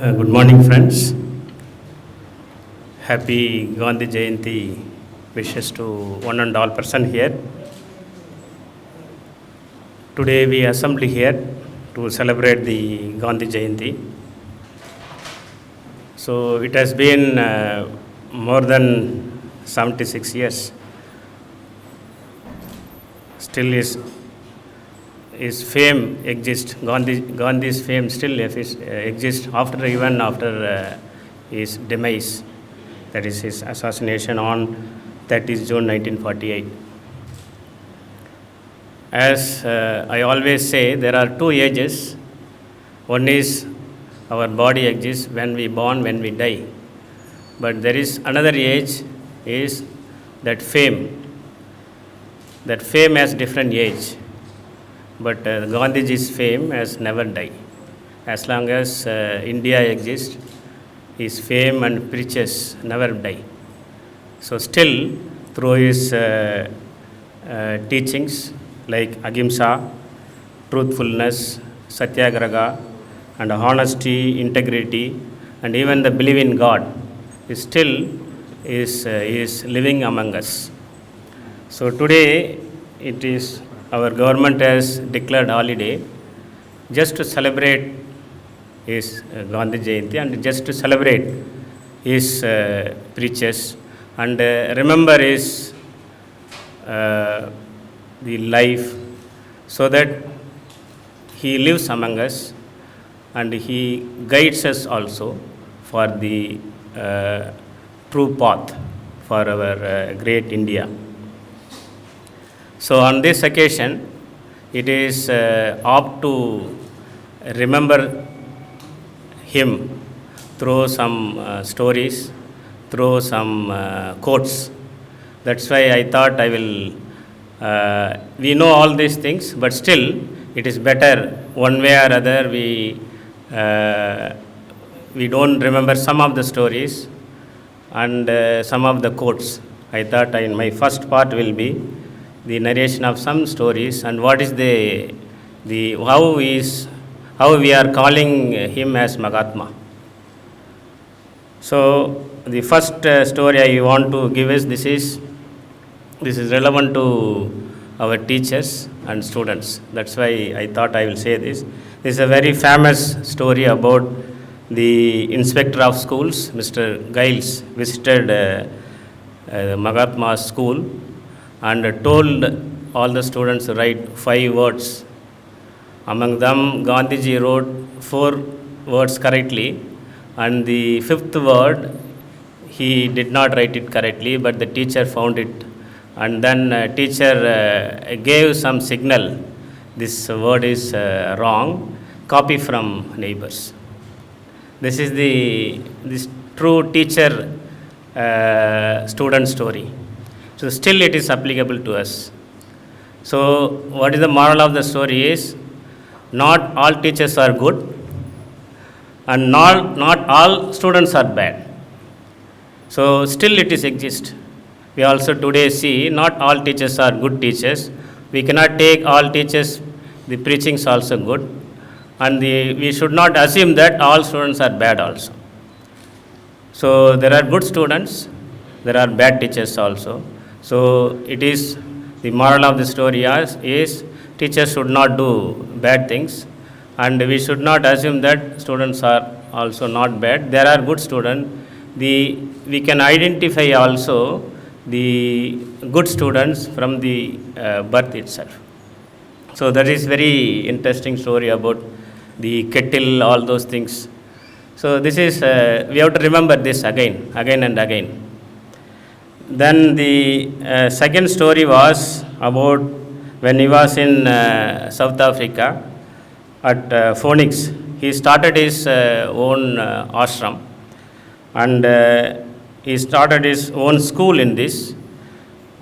Good morning, friends. Happy Gandhi Jayanthi wishes to one and all person here. Today we assemble here to celebrate the Gandhi Jayanti. So it has been more than 76 years. Still his fame exists. Gandhi's fame still exists even after his demise. That is his assassination on 30th June 1948. As I always say, there are two ages. One is our body exists when we born, when we die. But there is another age, is that fame. That fame has different age. But Gandhiji's fame has never died. As long as India exists, his fame and preaches never die. So still, through his teachings like Ahimsa, truthfulness, satyagraha, and honesty, integrity, and even the belief in God, is living among us. So today, our government has declared holiday just to celebrate his Gandhi Jayanti and just to celebrate his preachers and remember his the life, so that he lives among us and he guides us also for the true path for our great India. So on this occasion, it is apt to remember him through some stories, through some quotes. That's why I thought we know all these things, but still it is better one way or other we don't remember some of the stories and some of the quotes. I thought in my first part will be the narration of some stories and what is how we are calling him as Mahatma. So the first story I want to give is this is relevant to our teachers and students. That's why I thought I will say this. This is a very famous story about the inspector of schools, Mr. Giles, visited Mahatma's school and told all the students to write 5 words. Among them, Gandhiji wrote 4 words correctly, and the 5th word, he did not write it correctly, but the teacher found it. And then teacher gave some signal, this word is wrong, copy from neighbors. This is this true teacher student story. So still it is applicable to us. So what is the moral of the story is, not all teachers are good and not all students are bad. So still it is exist. We also today see not all teachers are good teachers. We cannot take all teachers, the preaching is also good, and we should not assume that all students are bad also. So there are good students, there are bad teachers also. So it is the moral of the story is teachers should not do bad things, and we should not assume that students are also not bad. There are good students. We can identify also the good students from the birth itself. So that is very interesting story about the kettle, all those things. So this is we have to remember this again and again. Then the second story was about when he was in South Africa at Phoenix. He started his own ashram, and he started his own school in this,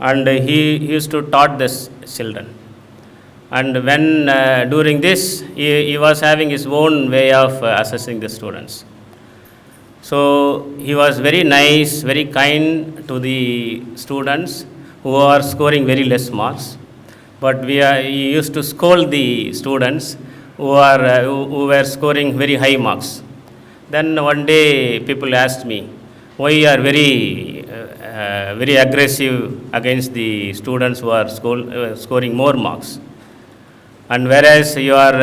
and he used to taught the children. And when during this, he was having his own way of assessing the students. So he was very nice, very kind to the students who are scoring very less marks. But he used to scold the students who were scoring very high marks. Then one day people asked me, why you are very aggressive against the students who are scoring more marks, and whereas you are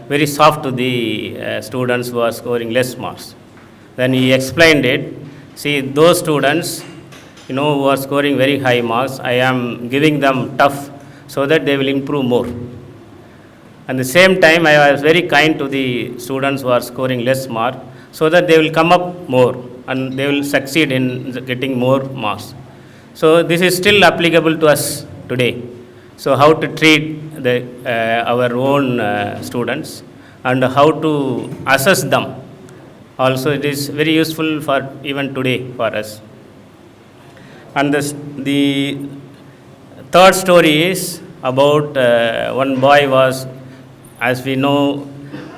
very soft to the students who are scoring less marks. Then he explained it. See, those students, who are scoring very high marks, I am giving them tough so that they will improve more. At the same time, I was very kind to the students who are scoring less mark so that they will come up more and they will succeed in getting more marks. So this is still applicable to us today. So how to treat our own students and how to assess them. Also, it is very useful for even today for us. And the third story is about one boy was, as we know,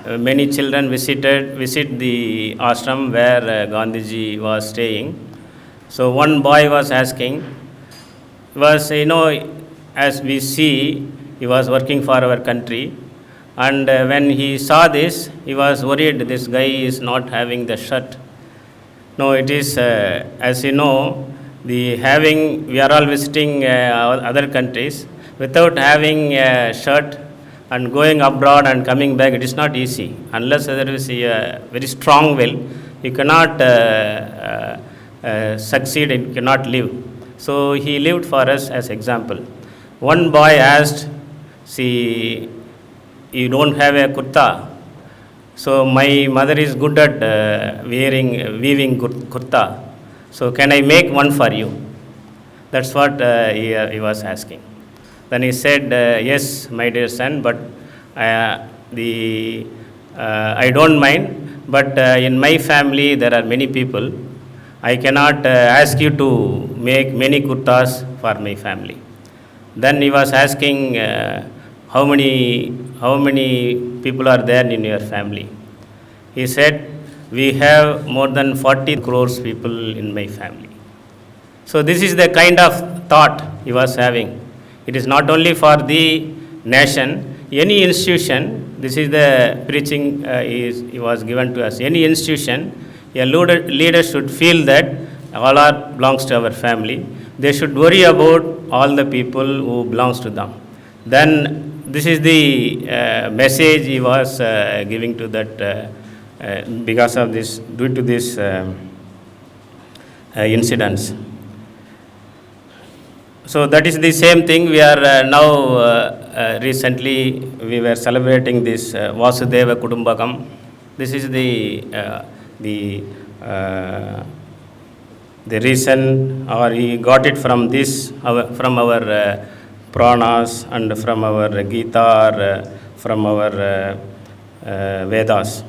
many children visit the ashram where Gandhiji was staying. So one boy was asking, as we see, he was working for our country, and when he saw this, he was worried this guy is not having the shirt. No, it is, as you know, we are all visiting other countries. Without having a shirt and going abroad and coming back, it is not easy. Unless there is a very strong will, you cannot succeed and cannot live. So he lived for us as example. One boy asked, see, you don't have a kurta. So my mother is good at weaving kurta. So can I make one for you? That's what he was asking. Then he said, yes, my dear son, but I don't mind. But in my family, there are many people. I cannot ask you to make many kurtas for my family. Then he was asking, how many people are there in your family? He said, we have more than 40 crores people in my family. So this is the kind of thought he was having. It is not only for the nation, any institution. This is the preaching he was given to us. Any institution, a leader should feel that all belongs to our family. They should worry about all the people who belongs to them. Then this is the message he was giving to that because of this, due to this incidents. So that is the same thing. We are now recently we were celebrating this Vasudeva Kudumbakam. This is the reason, or he got it from this, from our Puranas and from our Gita, or from our Vedas.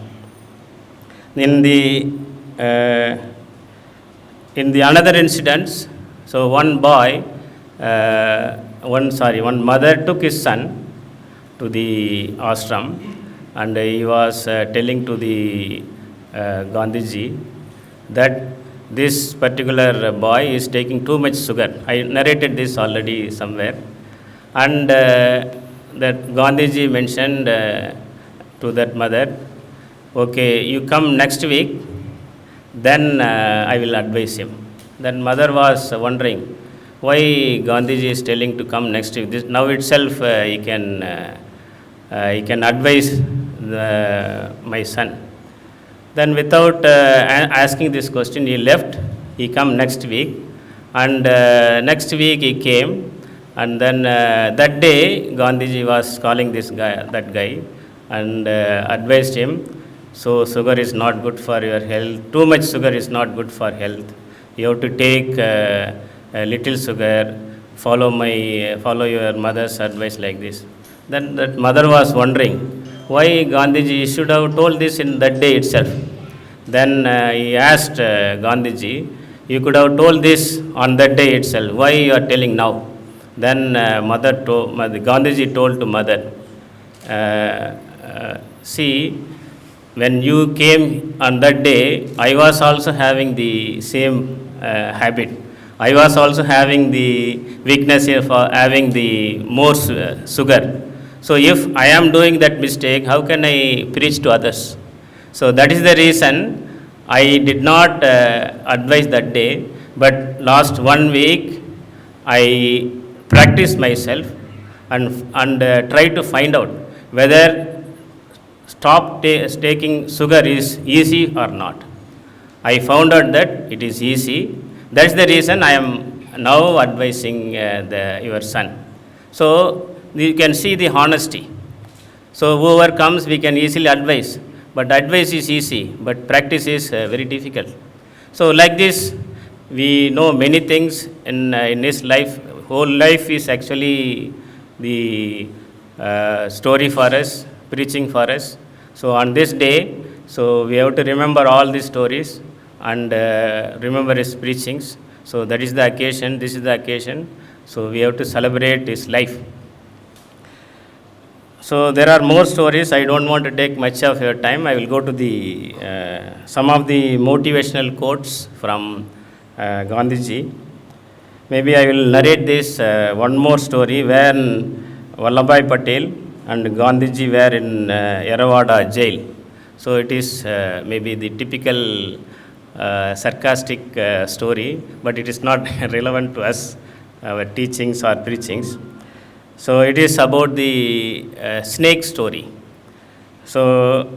In the another incidents, so one mother took his son to the ashram, and he was telling to the Gandhiji that this particular boy is taking too much sugar. I narrated this already somewhere. And that Gandhiji mentioned to that mother, okay, you come next week, then I will advise him. Then mother was wondering, why Gandhiji is telling to come next week? Now itself he can advise my son. Then without asking this question, he left. He come next week, and next week he came, and then that day Gandhiji was calling that guy, and advised him. So sugar is not good for your health. Too much sugar is not good for health. You have to take a little sugar. Follow your mother's advice like this. Then that mother was wondering, why Gandhiji should have told this in that day itself. Then he asked Gandhiji, you could have told this on that day itself. Why you are telling now? Then Gandhiji told to mother, see, when you came on that day, I was also having the same habit. I was also having the weakness for having the more sugar. So if I am doing that mistake, how can I preach to others? So that is the reason I did not advise that day, but last 1 week I practiced myself and try to find out whether taking sugar is easy or not. I found out that it is easy. That's the reason I am now advising your son. So you can see the honesty. So whoever comes, we can easily advise. But advice is easy, but practice is very difficult. So like this, we know many things in his life. Whole life is actually the story for us, preaching for us. So on this day, so we have to remember all these stories and remember his preachings. So that is the occasion. This is the occasion. So we have to celebrate his life. So there are more stories. I don't want to take much of your time. I will go to the some of the motivational quotes from Gandhiji. Maybe I will narrate this one more story where Vallabhbhai Patel and Gandhiji were in Yerawada jail. So it is maybe the typical sarcastic story, but it is not relevant to us, our teachings or preachings. So it is about the snake story. So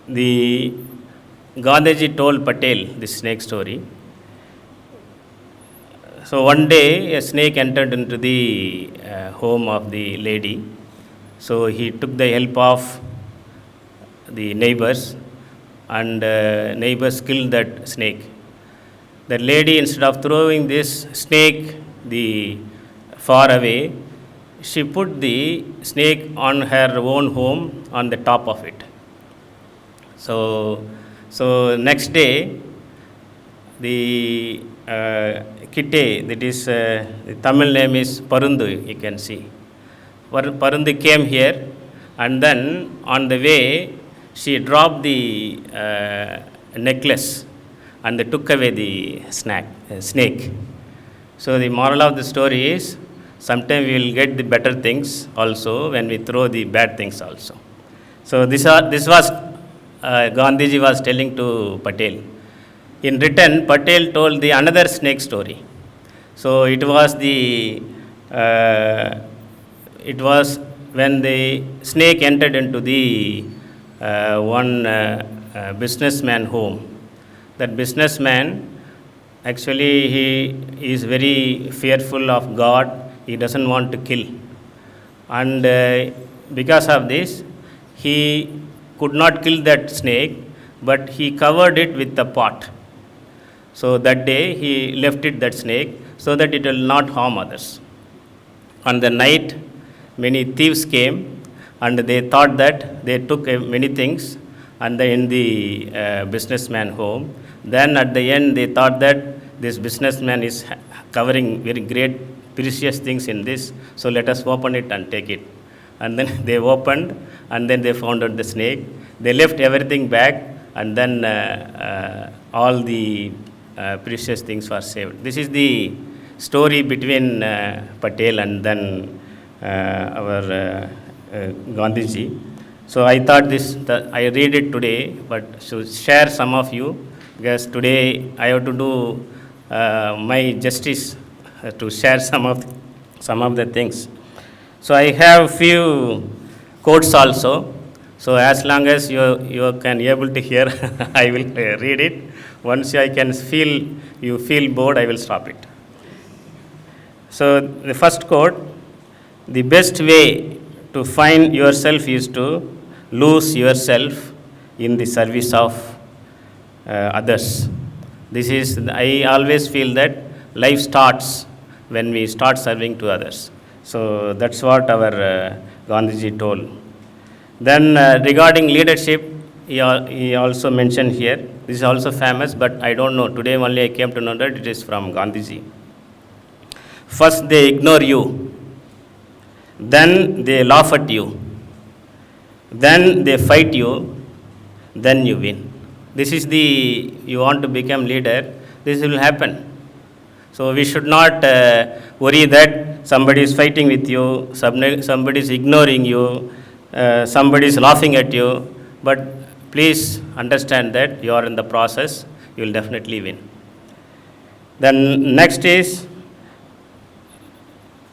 the Gandhiji told Patel this snake story. So one day a snake entered into the home of the lady. So he took the help of the neighbors and neighbors killed that snake. The lady, instead of throwing this snake far away, she put the snake on her own home on the top of it. So next day, the Kitte, that is, the Tamil name is Parundu, you can see. Parundu came here, and then on the way, she dropped the necklace and they took away the snake. So the moral of the story is, sometimes we will get the better things also when we throw the bad things also. So this was Gandhiji was telling to Patel. In return, Patel told another snake story. So it was when the snake entered into the one businessman home. That businessman, actually he is very fearful of God. He doesn't want to kill. And because of this, he could not kill that snake, but he covered it with a pot. So that day he left it, that snake, so that it will not harm others. On the night, many thieves came and they thought that they took many things and in the businessman home. Then at the end they thought that this businessman is covering very great precious things in this, so let us open it and take it. And then they opened and then they found out the snake. They left everything back and then all the precious things were saved. This is the story between Patel and then our Gandhiji. So I thought I read it today, but should share some of you, because today I have to do my justice to share some of the things. So I have few quotes also. So as long as you can able to hear, I will read it. Once I can you feel bored, I will stop it. So the first quote: the best way to find yourself is to lose yourself in the service of others. I always feel that life starts when we start serving to others. So that's what our Gandhiji told. Then regarding leadership, he also mentioned here. This is also famous, but I don't know. Today only I came to know that it is from Gandhiji. First they ignore you, then they laugh at you, then they fight you, then you win. This is you want to become leader, this will happen. So we should not worry that somebody is fighting with you, somebody is ignoring you, somebody is laughing at you. But Please understand that you are in the process, you will definitely win. Then next is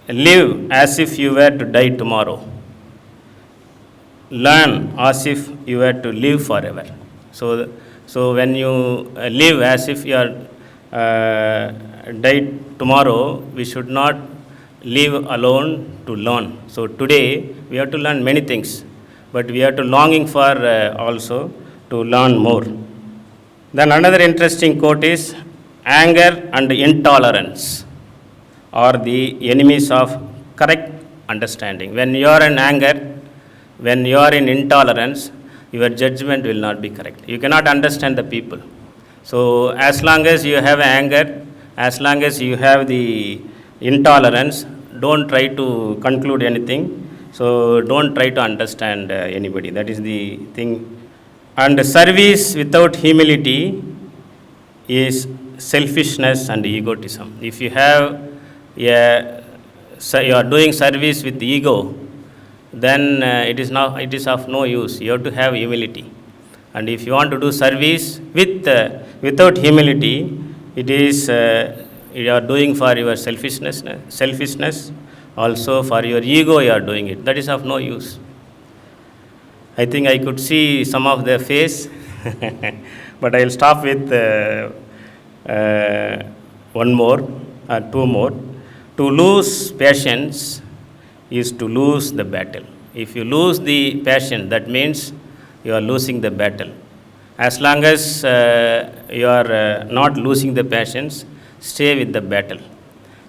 live as if you were to die tomorrow. Learn as if you were to live forever. So when you live as if you are die tomorrow, we should not live alone to learn. So today we have to learn many things, but we are to longing for also to learn more. Then another interesting quote is anger and intolerance are the enemies of correct understanding. When you are in anger, when you are in intolerance, your judgment will not be correct. You cannot understand the people. So as long as you have anger, as long as you have the intolerance, don't try to conclude anything. So don't try to understand anybody. That is the thing. And service without humility is selfishness and egotism. If you have you are doing service with ego, then it is of no use. You have to have humility. And if you want to do service without humility, it is you are doing for your selfishness, also for your ego you are doing it. That is of no use. I think I could see some of their face, but I will stop with one more, two more. To lose patience is to lose the battle. If you lose the passion, that means you are losing the battle. As long as you are not losing the passions, stay with the battle.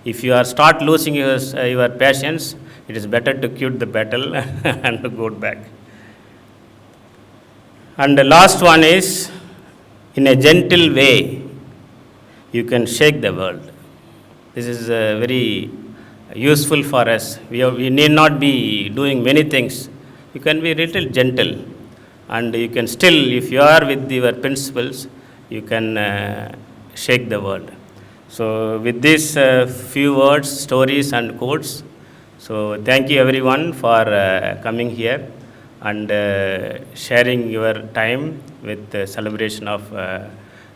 If you are start losing your passions, it is better to quit the battle and to go back. And the last one is, in a gentle way, you can shake the world. This is very useful for us. We need not be doing many things. You can be a little gentle, and you can still, if you are with your principles, you can shake the world. So with these few words, stories and quotes, so thank you everyone for coming here and sharing your time with the celebration of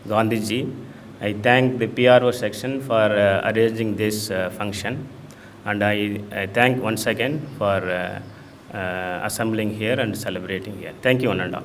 Gandhiji. I thank the PRO section for arranging this function, and I thank once again for assembling here and celebrating here. Thank you one and all.